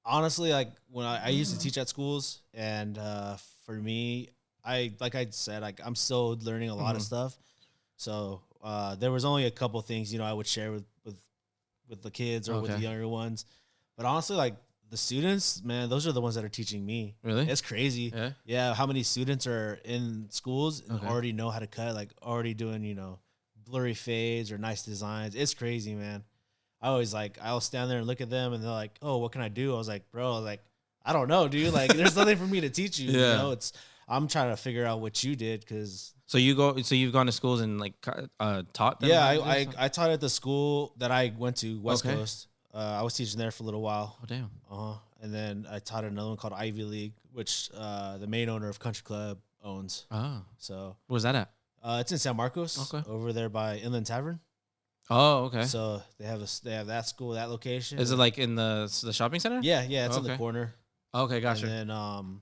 honestly like when I used to teach at schools, and for me, like I said, like I'm still learning a lot of stuff. So there was only a couple things I would share with the kids or with the younger ones, but honestly, like the students, man, those are the ones that are teaching me. Really, it's crazy. Yeah, how many students are in schools and already know how to cut, like already doing blurry fades or nice designs. It's crazy, man. I'll stand there and look at them, and they're like, "Oh, what can I do?" I was like, "Bro, I don't know, dude. Like, there's nothing for me to teach you. Yeah. I'm trying to figure out what you did because." So you've gone to schools and like taught them. Yeah, I taught at the school that I went to, West Coast. I was teaching there for a little while. Oh damn. And then I taught at another one called Ivy League, which the main owner of Country Club owns. Oh. So where's that at? It's in San Marcos, over there by Inland Tavern. Oh, okay. So they have that school, that location. Is it like in the shopping center? Yeah, it's in the corner. Okay, gotcha. And then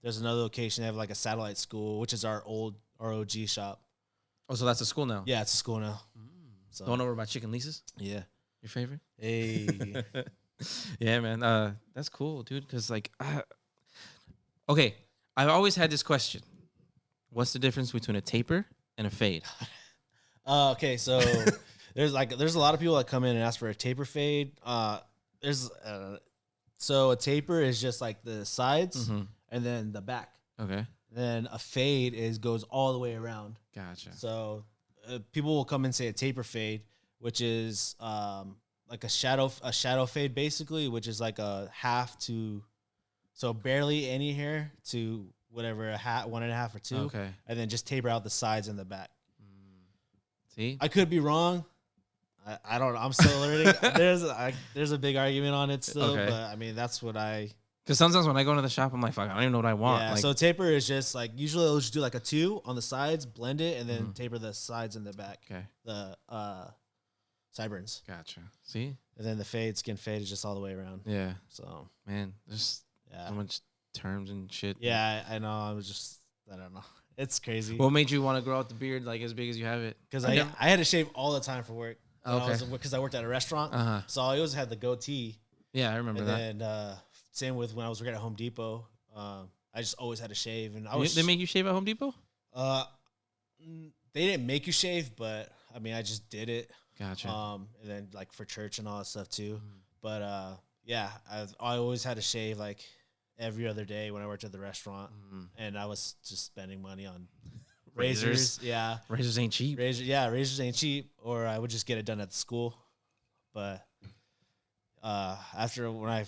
there's another location. They have like a satellite school, which is our old ROG shop. Oh, so that's a school now? Yeah, it's a school now. So the one over by Chicken Lisa's? Yeah. Your favorite? Hey. Yeah, man. That's cool, dude. Because like, okay, I've always had this question: what's the difference between a taper and a fade? Okay, so. There's a lot of people that come in and ask for a taper fade. So a taper is just like the sides and then the back. Okay. Then a fade goes all the way around. Gotcha. So people will come and say a taper fade, which is like a shadow fade basically, which is like a half to, so barely any hair to whatever, a hat 1.5 or 2. Okay. And then just taper out the sides and the back. See? I could be wrong. I don't know. I'm still learning. There's a big argument on it still, but I mean, that's what because sometimes when I go into the shop, I'm like, fuck, I don't even know what I want. Yeah, like, so taper is just like, usually I'll just do like a 2 on the sides, blend it, and then taper the sides and the back. Okay. The sideburns. Gotcha. See? And then the skin fade is just all the way around. Yeah. So, man, there's so much terms and shit. Yeah, I know. I don't know. It's crazy. What made you want to grow out the beard like as big as you have it? Because I had to shave all the time for work. Okay. Because I worked at a restaurant. So I always had the goatee. Yeah, I remember that. And same with when I was working at Home Depot. I just always had to shave. And They make you shave at Home Depot? They didn't make you shave, but I mean, I just did it. Gotcha. And then like for church and all that stuff too. But yeah, I always had to shave like every other day when I worked at the restaurant, and I was just spending money on razors. Yeah, razors ain't cheap. Razors ain't cheap. Or I would just get it done at the school. But after when I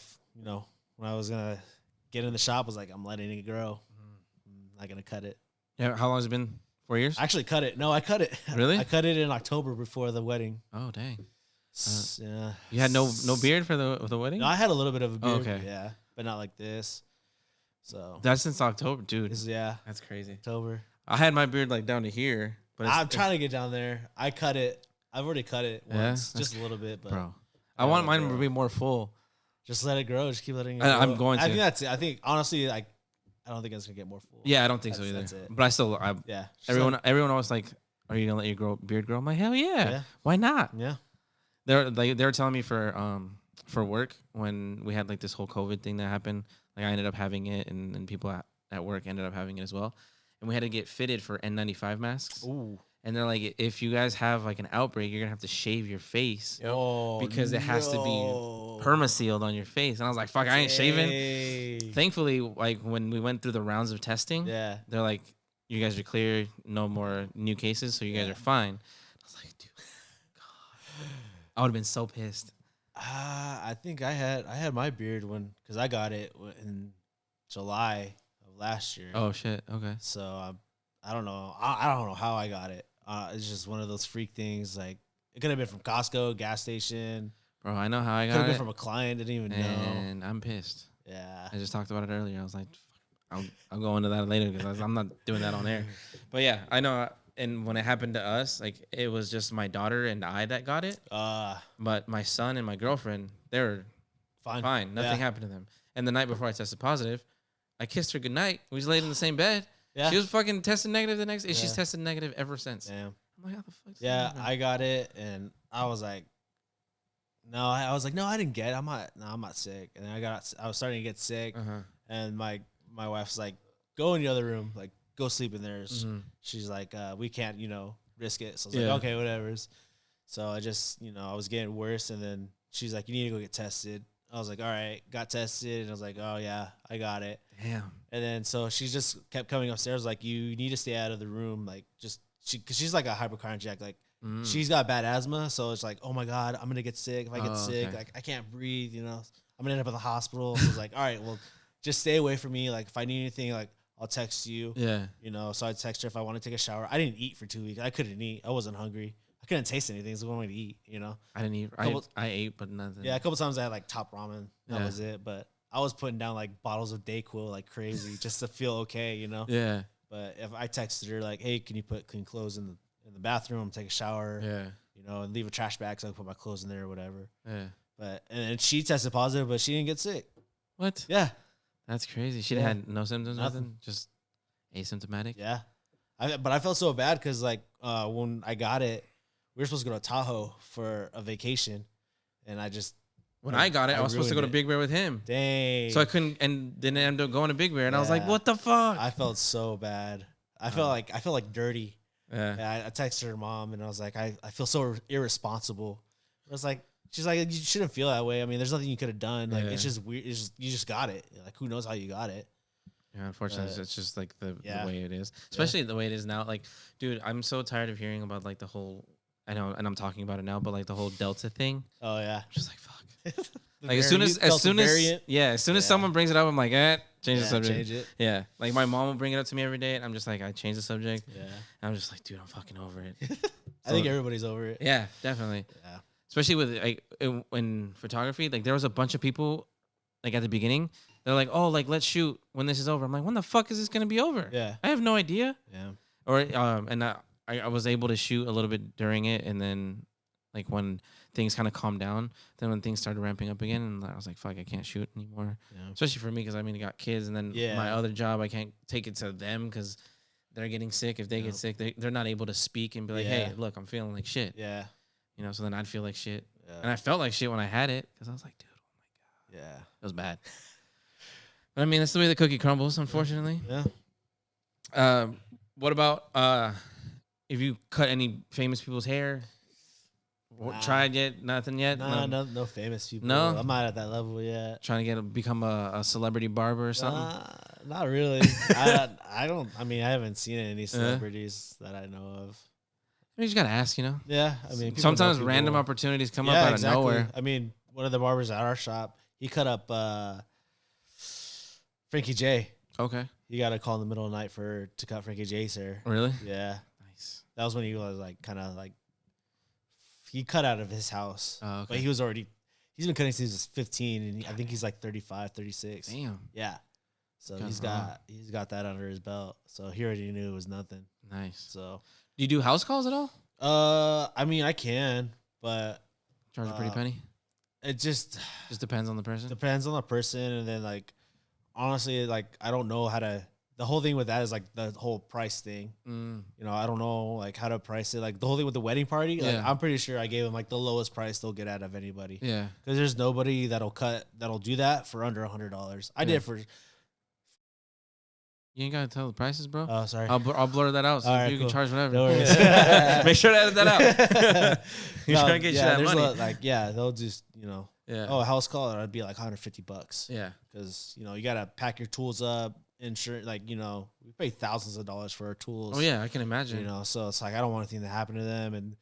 was gonna get in the shop, I was like, I'm letting it grow. I'm not gonna cut it. Yeah, how long has it been? 4 years? I actually cut it. No, I cut it. Really? I cut it in October before the wedding. Oh dang. Yeah. You had no beard for the wedding? No, I had a little bit of a beard. Okay. Yeah, but not like this. So that's since October, dude. That's crazy. October. I had my beard like down to here, but I'm trying to get down there. I cut it. I've already cut it once, just a little bit. But bro, I want mine to be more full. Just let it grow. Just keep letting it grow. I'm going to. I think that's it. I think honestly, like, I don't think it's gonna get more full. Yeah, I don't think so either. That's it. But I still, everyone always like, are you gonna let your beard grow? I'm like, hell yeah. Why not? Yeah. They were telling me for work when we had like this whole COVID thing that happened. Like I ended up having it, and people at work ended up having it as well. And we had to get fitted for N95 masks. Ooh. And they're like, if you guys have like an outbreak, you're gonna have to shave your face because it has to be perma-sealed on your face. And I was like, fuck, I ain't shaving. Thankfully, like when we went through the rounds of testing, they're like, you guys are clear, no more new cases, so you guys are fine. I was like, dude, God, I would have been so pissed. I think I had my beard because I got it in July of last year. Oh shit. Okay. So I don't know. I don't know how I got it. It's just one of those freak things. Like it could have been from Costco, gas station. Bro, I know how I got it. Could have been from a client. Didn't even know. And I'm pissed. Yeah. I just talked about it earlier. I was like, I'll go into that later because I'm not doing that on air. But yeah, I know. And when it happened to us, like it was just my daughter and I that got it. But my son and my girlfriend, they were fine. Nothing happened to them. And the night before I tested positive, I kissed her goodnight. We was laid in the same bed. Yeah. She was fucking tested negative the next day. She's tested negative ever since. Damn. I'm like, how the fuck? Yeah, I got it, and I was like, no, I didn't get it. I'm not sick. And then I was starting to get sick, and my wife's like, go in the other room, like go sleep in there. She's like, we can't, risk it. So I was like, okay, whatever. So I just, I was getting worse, and then she's like, you need to go get tested. I was like, all right, got tested, and I was like, oh yeah, I got it. Damn. And then so she just kept coming upstairs, like, you need to stay out of the room, like because she's like a hypochondriac, like she's got bad asthma, so it's like, oh my god, I'm gonna get sick. If I get sick, like I can't breathe, I'm gonna end up in the hospital. So I was like, all right, well, just stay away from me. Like if I need anything, like I'll text you. Yeah. So I'd text her if I want to take a shower. I didn't eat for 2 weeks. I couldn't eat. I wasn't hungry. I couldn't taste anything. So what am I to eat? I didn't eat. I ate, but nothing. Yeah, a couple times I had like top ramen. That was it. But I was putting down like bottles of Dayquil like crazy just to feel okay, Yeah. But if I texted her like, hey, can you put clean clothes in the bathroom, take a shower, and leave a trash bag so I can put my clothes in there or whatever. Yeah. But and she tested positive, but she didn't get sick. What? Yeah. That's crazy. She had no symptoms, nothing, just asymptomatic. Yeah. But I felt so bad because like when I got it, we were supposed to go to Tahoe for a vacation, and I just when I got it, I was supposed to go to Big Bear with him. Dang. So I couldn't, and then I ended up going to Big Bear, and I was like, "What the fuck?" I felt so bad. I felt like dirty. Yeah. I texted her mom, and I was like, I feel so irresponsible. I was like, she's like, you shouldn't feel that way. I mean, there's nothing you could have done. Like it's just weird. You just got it. Like who knows how you got it? Yeah, unfortunately, it's just like the way it is, especially the way it is now. Like, dude, I'm so tired of hearing about like the whole. I know, and I'm talking about it now, but like the whole Delta thing. Oh yeah, I'm just like fuck. Like as soon as someone brings it up, I'm like, change the subject. Change it. Yeah, like my mom will bring it up to me every day, and I'm just like, I change the subject. Yeah, and I'm just like, dude, I'm fucking over it. I think everybody's over it. Yeah, definitely. Yeah, especially with like in photography, like there was a bunch of people, like at the beginning, they're like, oh, like let's shoot when this is over. I'm like, when the fuck is this gonna be over? Yeah, I have no idea. Yeah, or and I was able to shoot a little bit during it, and then like when things kind of calmed down, then when things started ramping up again, and I was like, fuck, I can't shoot anymore. Yeah. Especially for me, because I mean, I got kids, and then my other job, I can't take it to them because they're getting sick. If they get sick, they're not able to speak and be like, hey, look, I'm feeling like shit. Yeah. You know, so then I'd feel like shit. Yeah. And I felt like shit when I had it because I was like, dude, oh my God. Yeah. It was bad. But I mean, that's the way the cookie crumbles, unfortunately. Yeah. What about if you cut any famous people's hair? Tried yet? Nothing yet? No famous people. No? I'm not at that level yet. Trying to become a celebrity barber or something? Not really. I don't. I mean, I haven't seen any celebrities that I know of. You just gotta ask, you know. Yeah, I mean, sometimes random opportunities come up out of nowhere. I mean, one of the barbers at our shop, he cut up Frankie J. Okay. He got a call in the middle of the night to cut Frankie J's hair. Really? Yeah. Nice. That was when he was like kind of like he cut out of his house, okay. But he's been cutting since he was 15, and I think he's like 35, 36. Damn. Yeah. So he's got that under his belt. So he already knew it was nothing. Nice. So. Do you do house calls at all? I mean, I can, but charge a pretty penny. It just depends on the person. Depends on the person, and then like honestly, like I don't know how to. The whole thing with that is like the whole price thing. You know, I don't know like how to price it. Like the whole thing with the wedding party. Like, I'm pretty sure I gave him like the lowest price they'll get out of anybody. Yeah, because there's nobody that'll do that for under $100. I did for. You ain't gotta tell the prices, bro. Oh, sorry. I'll blur that out so right, you can charge whatever. No Make sure to edit that out. You're trying to get you that money. They'll just, you know. Yeah. Oh, a house call, it'd be like $150. Yeah. Because, you know, you gotta pack your tools up, insurance, like, you know, we pay thousands of dollars for our tools. Oh yeah, I can imagine. You know, so it's like I don't want anything to happen to them. And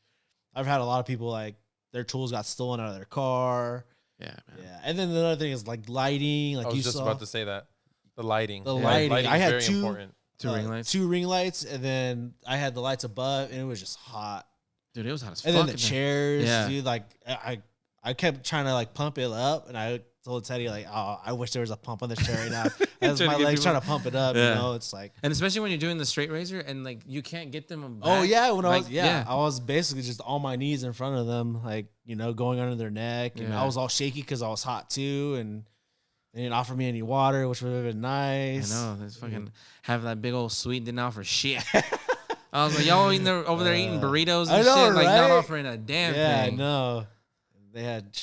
I've had a lot of people like their tools got stolen out of their car. Yeah, man. Yeah. And then the other thing is like lighting. Like I was just about to say that. The lighting. I had very important. Two ring lights. 2 ring lights, and then I had the lights above, and it was just hot. Dude, it was hot as fuck. And then the chairs, dude, like I kept trying to like pump it up, and I told Teddy like, oh, I wish there was a pump on this chair right now. As my legs trying to pump it up, you know, it's like. And especially when you're doing the straight razor, and like you can't get them back. Oh yeah, I was basically just on my knees in front of them, like, you know, going under their neck, and I was all shaky because I was hot too, and. They didn't offer me any water, which would have been nice. I know. They fucking have that big old suite, didn't offer shit. I was like, y'all over there eating burritos and shit, like not offering a damn thing. Yeah, I know. They had,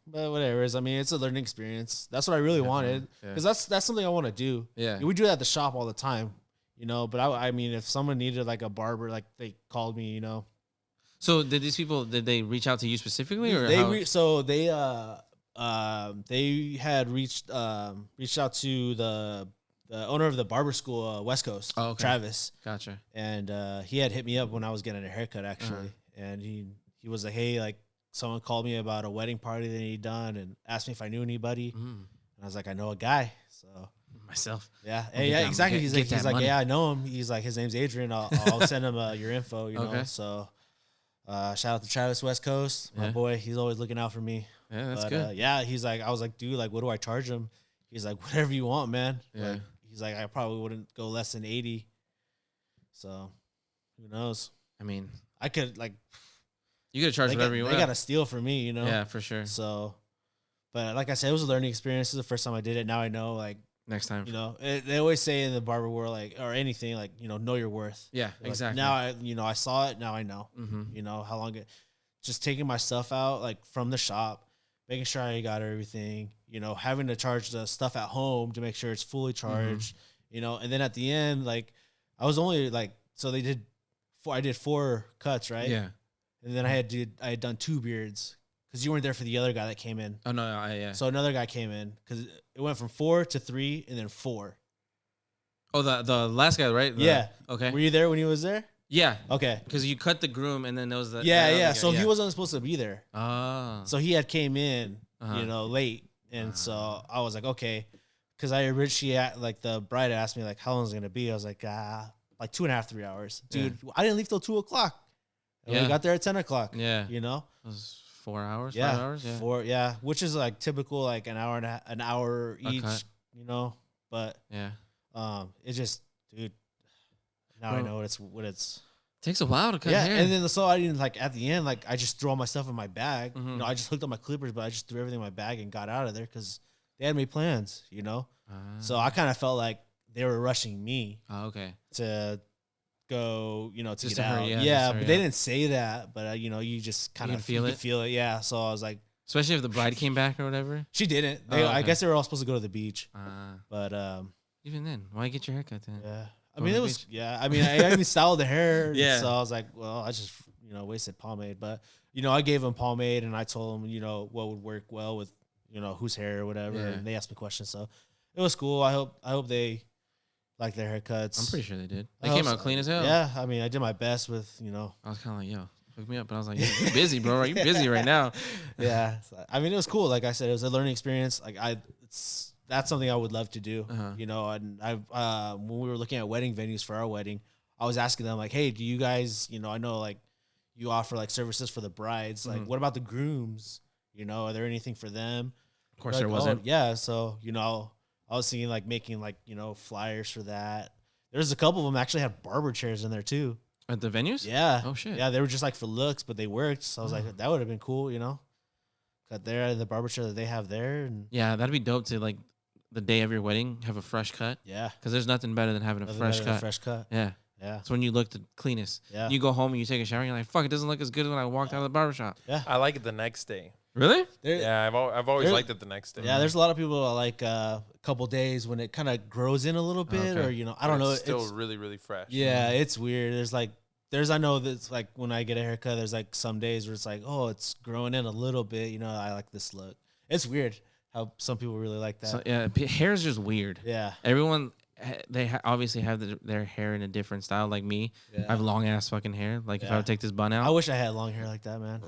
but whatever. I mean, it's a learning experience. That's what I really wanted, because that's something I want to do. Yeah, we do that at the shop all the time, you know. But I mean, if someone needed like a barber, like they called me, you know. So did these people? Did they reach out to you specifically, or they had reached out to the owner of the barber school, West Coast, Travis. Gotcha. And he had hit me up when I was getting a haircut, actually. And he was like, hey, like someone called me about a wedding party that he'd done and asked me if I knew anybody. And I was like, I know a guy. So myself. Yeah. Yeah, exactly. He's like, yeah, I know him. He's like, his name's Adrian. I'll send him your info, you know. So shout out to Travis, West Coast. My boy, he's always looking out for me. Yeah, that's good. He's like, I was like, dude, like, what do I charge him? He's like, whatever you want, man. Yeah. Like, he's like, I probably wouldn't go less than 80. So, who knows? I mean, I could like. You could charge whatever you want. They got a steal for me, you know. Yeah, for sure. So, but like I said, it was a learning experience. This is the first time I did it. Now I know, like, next time, you know, they always say in the barber world, like, or anything, like, you know your worth. Yeah, like, exactly. Now I saw it. Now I know. You know how long it. Just taking my stuff out like from the shop. Making sure I got everything, you know, having to charge the stuff at home to make sure it's fully charged, you know, and then at the end, like, I was only like, so I did 4 cuts, right? Yeah. And then I had done 2 beards because you weren't there for the other guy that came in. Oh, no, yeah. So another guy came in because it went from 4 to 3 and then 4. Oh, the last guy, right? Yeah. Okay. Were you there when he was there? Yeah. Okay. Because you cut the groom, and then there was the Yeah. So he wasn't supposed to be there. Ah. So he had came in, late, and so I was like, okay, because I originally like the bride asked me like how long is it gonna be. I was like, like 2.5, 3 hours, dude. Yeah. I didn't leave till 2:00. And we got there at 10:00. Yeah. You know, it was 4 hours, 5 hours. Yeah. 4. Yeah, which is like typical, like an hour each. Cut. You know, but yeah. It just, dude. Now I know what it's. Takes a while to cut hair. And then I didn't like at the end, like I just threw all my stuff in my bag. Mm-hmm. You know, I just hooked up my clippers, but I just threw everything in my bag and got out of there because they had made plans. You know, so I kind of felt like they were rushing me. Oh, okay. To go, to just get out. hurry, But they didn't say that. But you just kind of feel it. Yeah. So I was like, especially if the bride came back or whatever. She didn't. I guess they were all supposed to go to the beach. But even then, why get your haircut then? Yeah. I mean, it was, I mean, I even styled the hair. Yeah. So I was like, well, I just, wasted pomade. But, I gave him pomade and I told him, what would work well with, whose hair or whatever. Yeah. And they asked me questions. So it was cool. I hope they like their haircuts. I'm pretty sure they did. They came out clean as hell. Yeah. I mean, I did my best with, I was kind of like, yo, hook me up. But I was like, you're busy, bro. Are you busy right now? Yeah. I mean, it was cool. Like I said, it was a learning experience. Like that's something I would love to do, and when we were looking at wedding venues for our wedding, I was asking them like, hey, do you guys, I know like you offer like services for the brides. Like, what about the grooms? Are there anything for them? Of course there wasn't. Yeah. So, I was thinking like making like, flyers for that. There's a couple of them actually had barber chairs in there too. At the venues? Yeah. Oh shit. Yeah. They were just like for looks, but they worked. So I was like, that would have been cool, Got there, the barber chair that they have there. And yeah, that'd be dope to like the day of your wedding, have a fresh cut. Yeah. Because there's nothing better than having a fresh cut. Yeah. Yeah. It's when you look the cleanest. Yeah. You go home and you take a shower and you're like, fuck, it doesn't look as good as when I walked out of the barbershop. Yeah. I like it the next day. Really? Yeah, I've always liked it the next day. Yeah, there's a lot of people that like a couple days when it kind of grows in a little bit, or I don't know. It's still really, really fresh. Yeah, it's weird. I know that's like when I get a haircut, there's like some days where it's like, oh, it's growing in a little bit. I like this look. It's weird how some people really like that. So, yeah, hair is just weird. Yeah. Everyone, they obviously have their hair in a different style. Like me, I have long ass fucking hair. Like if I would take this bun out, I wish I had long hair like that, man.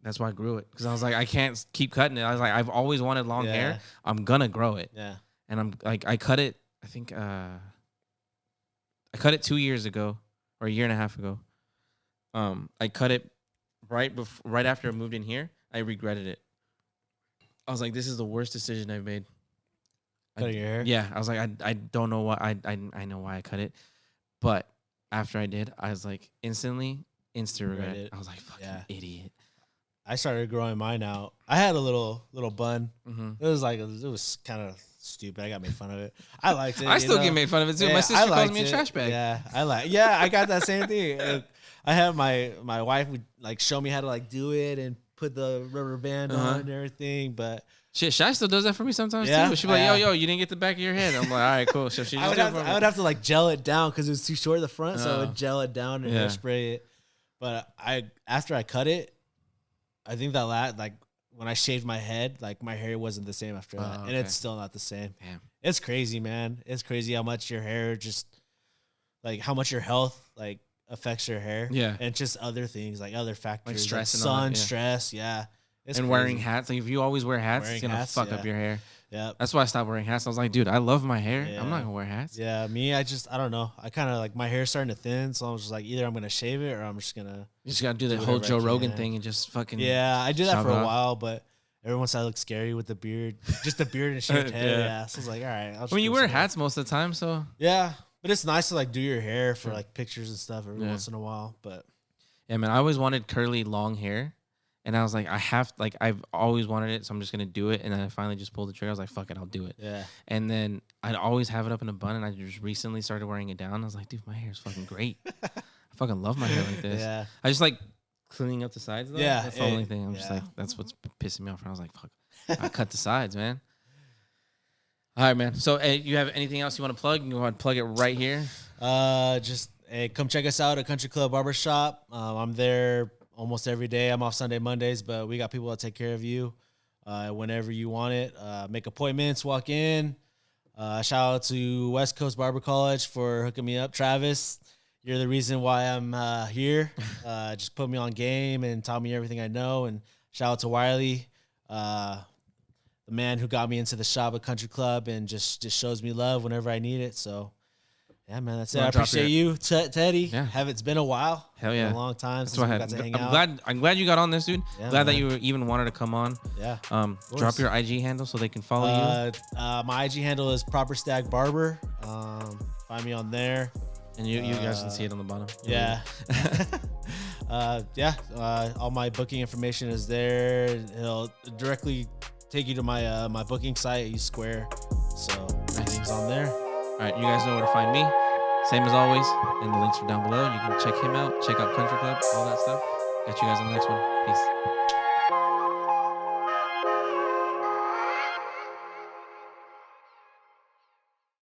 That's why I grew it, because I was like, I can't keep cutting it. I was like, I've always wanted long hair. I'm gonna grow it. Yeah. And I'm like, I cut it. I think I cut it 2 years ago or a year and a half ago. I cut it right after I moved in here. I regretted it. I was like, this is the worst decision I've made. Cutting your hair? Yeah. I was like, I don't know why. I know why I cut it. But after I did, I was like, instant regret. I was like, fucking idiot. I started growing mine out. I had a little bun. Mm-hmm. It was kind of stupid. I got made fun of it. I liked it. I still get made fun of it too. My sister calls me a trash bag. Yeah, I got that same thing. I had my wife would like show me how to like do it and put the rubber band on and everything. But shit, Shy still does that for me sometimes too. She'll be like, yo, you didn't get the back of your head. I'm like, all right, cool. So she I would have to like gel it down because it was too short at the front, so I would gel it down and hairspray it. But after I cut it, I think that when I shaved my head, like my hair wasn't the same after that, and it's still not the same. Damn, it's crazy, man. It's crazy how much your hair how much your health affects your hair. Yeah, and just other things like other factors, like stress, and sun, stress. Yeah, it's and crazy. wearing hats. Like if you always wear hats, it's gonna fuck up your hair. Yeah, that's why I stopped wearing hats. I was like, dude, I love my hair. I'm not gonna wear hats. Yeah, me, I don't know. I kind of my hair's starting to thin, so I was just like, either I'm gonna shave it or I'm just gonna. You just gotta do the whole Joe Rogan thing and just fucking. Yeah, I did that for a while, but everyone said I looked scary with the beard, just the beard and shaved head. Yeah, so I was like, all right. You wear hats most of the time, so. Yeah, but it's nice to do your hair for pictures and stuff every once in a while. But yeah, man, I always wanted curly long hair. And I was like, I've always wanted it, so I'm just going to do it. And then I finally just pulled the trigger. I was like, fuck it, I'll do it. Yeah. And then I'd always have it up in a bun, and I just recently started wearing it down. I was like, dude, my hair is fucking great. I fucking love my hair like this. Yeah. I just like cleaning up the sides, though. Yeah. That's the only thing. I'm just like, that's what's pissing me off. And I was like, fuck, I cut the sides, man. All right, man. So you have anything else you want to plug? You want to plug it right here? Come check us out at Country Club Barbershop. I'm there almost every day. I'm off Sunday, Mondays, but we got people that take care of you whenever you want it. Make appointments, walk in. Shout out to West Coast Barber College for hooking me up. Travis, you're the reason why I'm here. Just put me on game and taught me everything I know. And shout out to Wiley, the man who got me into the shop at Country Club and just shows me love whenever I need it. So, yeah, man, that's it. I appreciate you, Teddy. Yeah. It's been a while. Hell yeah. Been a long time since we got to hang out. I'm glad you got on this, dude. Yeah, glad that you even wanted to come on. Yeah. Drop your IG handle so they can follow you. My IG handle is Proper Stag Barber. Find me on there. And you guys can see it on the bottom. Yeah. All my booking information is there. It'll directly take you to my my booking site. I use Square. So everything's on there. All right, you guys know where to find me. Same as always, and the links are down below. You can check him out, check out Country Club, all that stuff. Got you guys on the next one. Peace.